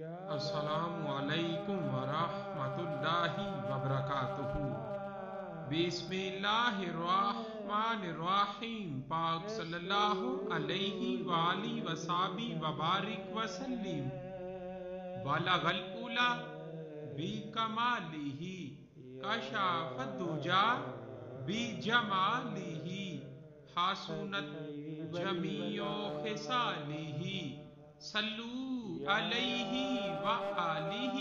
السلام علیکم ورحمۃ اللہ وبرکاتہ۔ بسم اللہ الرحمن الرحیم۔ پاک صلی اللہ علیہ وآلہ وصحبہ وبارک وسلم۔ بلغ العلا بکمالہ کشف الدجی بجمالہ حسنت جمیع خصالہ صلو علیہ وآلہ۔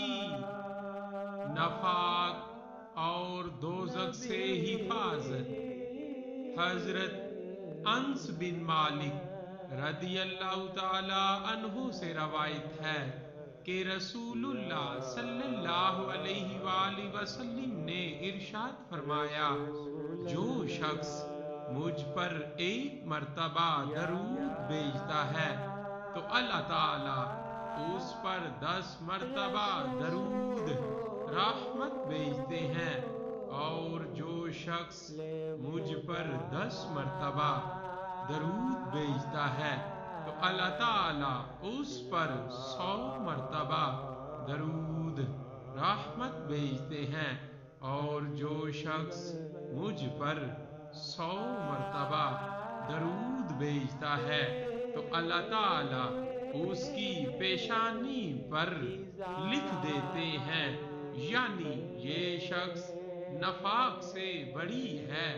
نفاق اور دوزخ سے حفاظت۔ حضرت انس بن مالک رضی اللہ تعالی عنہ سے روایت ہے کہ رسول اللہ صلی اللہ علیہ وآلہ وسلم نے ارشاد فرمایا، جو شخص مجھ پر ایک مرتبہ درود بھیجتا ہے تو اللہ تعالی اس پر 10 مرتبہ درود رحمت بھیجتے ہیں، اور جو شخص مجھ پر 10 مرتبہ درود بھیجتا ہے تو اللہ تعالی اس پر 100 مرتبہ درود رحمت بھیجتے ہیں، اور جو شخص مجھ پر 100 مرتبہ درود بھیجتا ہے تو اللہ تعالی اس کی پیشانی پر لکھ دیتے ہیں، یعنی یہ شخص نفاق سے بری ہے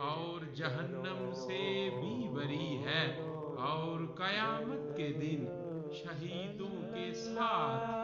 اور جہنم سے بھی بری ہے، اور قیامت کے دن شہیدوں کے ساتھ